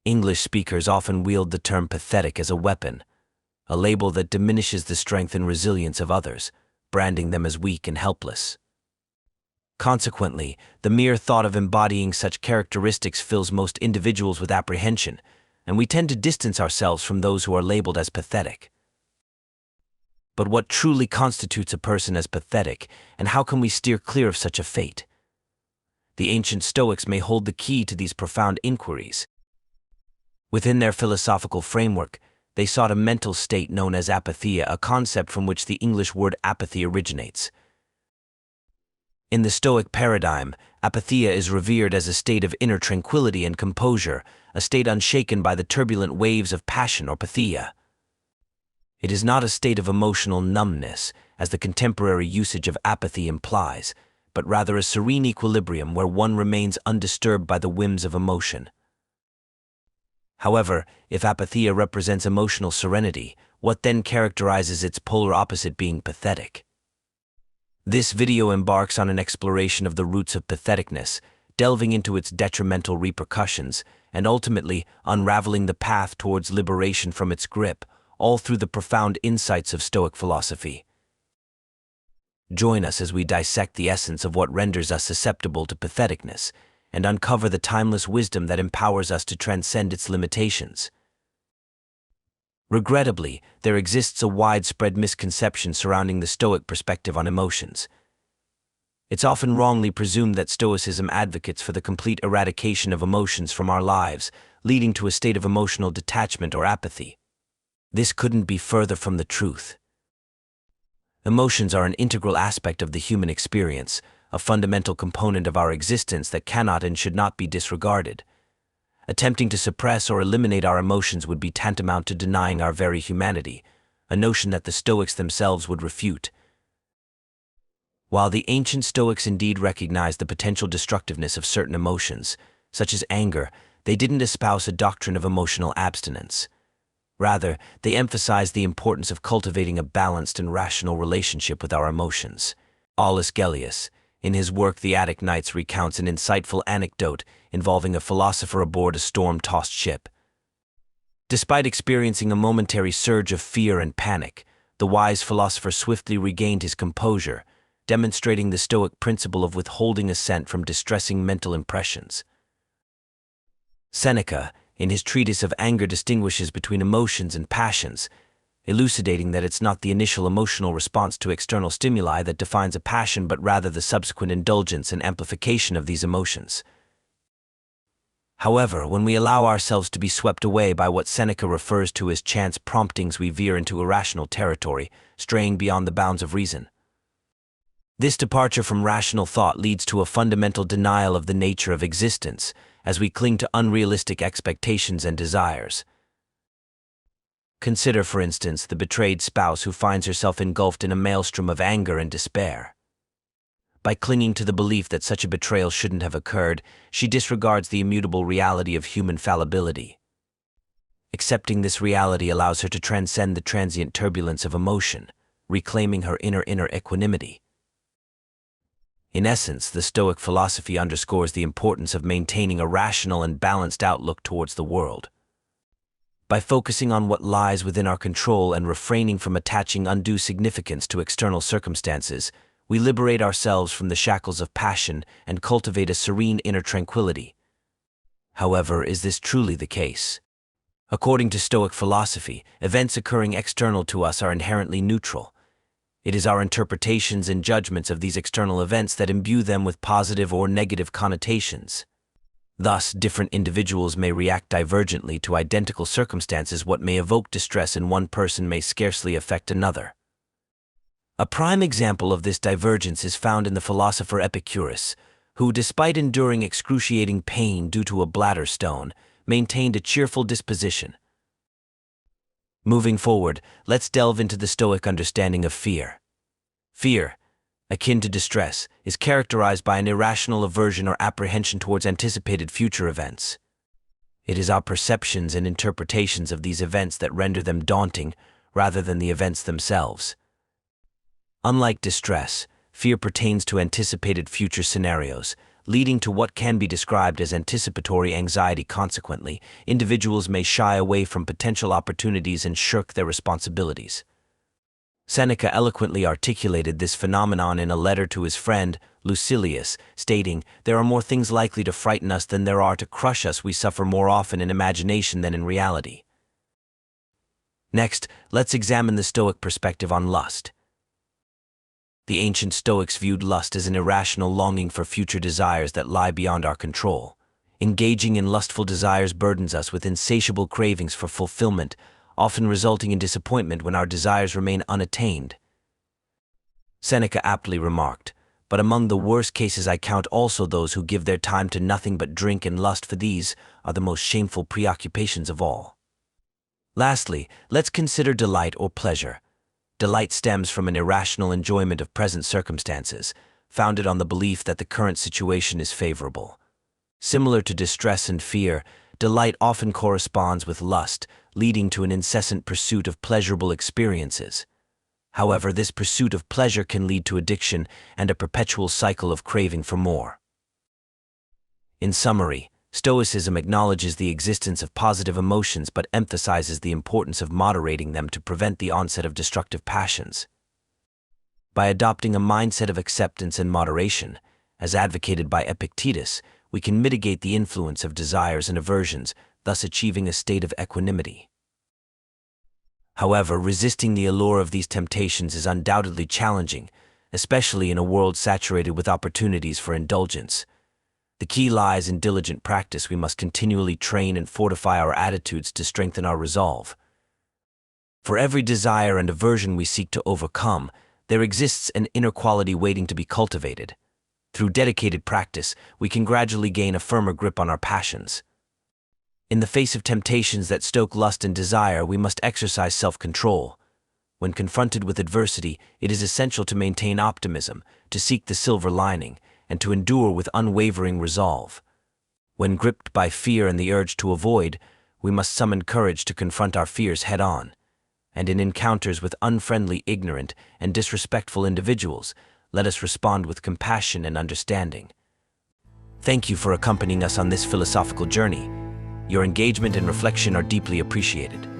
English speakers often wield the term pathetic as a weapon, a label that diminishes the strength and resilience of others, branding them as weak and helpless. Consequently, the mere thought of embodying such characteristics fills most individuals with apprehension, and we tend to distance ourselves from those who are labeled as pathetic. But what truly constitutes a person as pathetic, and how can we steer clear of such a fate? The ancient Stoics may hold the key to these profound inquiries. Within their philosophical framework, they sought a mental state known as apatheia, a concept from which the English word apathy originates. In the Stoic paradigm, apatheia is revered as a state of inner tranquility and composure, a state unshaken by the turbulent waves of passion or patheia. It is not a state of emotional numbness, as the contemporary usage of apathy implies, but rather a serene equilibrium where one remains undisturbed by the whims of emotion. However, if apatheia represents emotional serenity, what then characterizes its polar opposite, being pathetic? This video embarks on an exploration of the roots of patheticness, delving into its detrimental repercussions, and ultimately unraveling the path towards liberation from its grip, all through the profound insights of Stoic philosophy. Join us as we dissect the essence of what renders us susceptible to patheticness, and uncover the timeless wisdom that empowers us to transcend its limitations. Regrettably, there exists a widespread misconception surrounding the Stoic perspective on emotions. It's often wrongly presumed that Stoicism advocates for the complete eradication of emotions from our lives, leading to a state of emotional detachment or apathy. This couldn't be further from the truth. Emotions are an integral aspect of the human experience, a fundamental component of our existence that cannot and should not be disregarded. Attempting to suppress or eliminate our emotions would be tantamount to denying our very humanity, a notion that the Stoics themselves would refute. While the ancient Stoics indeed recognized the potential destructiveness of certain emotions, such as anger, they didn't espouse a doctrine of emotional abstinence. Rather, they emphasized the importance of cultivating a balanced and rational relationship with our emotions. Aulus Gellius, in his work The Attic Nights, recounts an insightful anecdote involving a philosopher aboard a storm-tossed ship. Despite experiencing a momentary surge of fear and panic, the wise philosopher swiftly regained his composure, demonstrating the Stoic principle of withholding assent from distressing mental impressions. Seneca, in his treatise of anger, distinguishes between emotions and passions, elucidating that it's not the initial emotional response to external stimuli that defines a passion, but rather the subsequent indulgence and amplification of these emotions. However, when we allow ourselves to be swept away by what Seneca refers to as chance promptings, we veer into irrational territory, straying beyond the bounds of reason. This departure from rational thought leads to a fundamental denial of the nature of existence, as we cling to unrealistic expectations and desires. Consider, for instance, the betrayed spouse who finds herself engulfed in a maelstrom of anger and despair. By clinging to the belief that such a betrayal shouldn't have occurred, she disregards the immutable reality of human fallibility. Accepting this reality allows her to transcend the transient turbulence of emotion, reclaiming her inner equanimity. In essence, the Stoic philosophy underscores the importance of maintaining a rational and balanced outlook towards the world. By focusing on what lies within our control and refraining from attaching undue significance to external circumstances, we liberate ourselves from the shackles of passion and cultivate a serene inner tranquility. However, is this truly the case? According to Stoic philosophy, events occurring external to us are inherently neutral. It is our interpretations and judgments of these external events that imbue them with positive or negative connotations. Thus, different individuals may react divergently to identical circumstances. What may evoke distress in one person may scarcely affect another. A prime example of this divergence is found in the philosopher Epicurus, who, despite enduring excruciating pain due to a bladder stone, maintained a cheerful disposition. Moving forward, let's delve into the Stoic understanding of fear. Fear, akin to distress, is characterized by an irrational aversion or apprehension towards anticipated future events. It is our perceptions and interpretations of these events that render them daunting, rather than the events themselves. Unlike distress, fear pertains to anticipated future scenarios, leading to what can be described as anticipatory anxiety. Consequently, individuals may shy away from potential opportunities and shirk their responsibilities. Seneca eloquently articulated this phenomenon in a letter to his friend, Lucilius, stating, "There are more things likely to frighten us than there are to crush us. We suffer more often in imagination than in reality." Next, let's examine the Stoic perspective on lust. The ancient Stoics viewed lust as an irrational longing for future desires that lie beyond our control. Engaging in lustful desires burdens us with insatiable cravings for fulfillment, often resulting in disappointment when our desires remain unattained. Seneca aptly remarked, "But among the worst cases I count also those who give their time to nothing but drink and lust, for these are the most shameful preoccupations of all." Lastly, let's consider delight or pleasure. Delight stems from an irrational enjoyment of present circumstances, founded on the belief that the current situation is favorable. Similar to distress and fear, delight often corresponds with lust, leading to an incessant pursuit of pleasurable experiences. However, this pursuit of pleasure can lead to addiction and a perpetual cycle of craving for more. In summary, Stoicism acknowledges the existence of positive emotions but emphasizes the importance of moderating them to prevent the onset of destructive passions. By adopting a mindset of acceptance and moderation, as advocated by Epictetus, we can mitigate the influence of desires and aversions, thus achieving a state of equanimity. However, resisting the allure of these temptations is undoubtedly challenging, especially in a world saturated with opportunities for indulgence. The key lies in diligent practice. We must continually train and fortify our attitudes to strengthen our resolve. For every desire and aversion we seek to overcome, there exists an inner quality waiting to be cultivated. Through dedicated practice, we can gradually gain a firmer grip on our passions. In the face of temptations that stoke lust and desire, we must exercise self-control. When confronted with adversity, it is essential to maintain optimism, to seek the silver lining, and to endure with unwavering resolve. When gripped by fear and the urge to avoid, we must summon courage to confront our fears head-on. And in encounters with unfriendly, ignorant, and disrespectful individuals, let us respond with compassion and understanding. Thank you for accompanying us on this philosophical journey. Your engagement and reflection are deeply appreciated.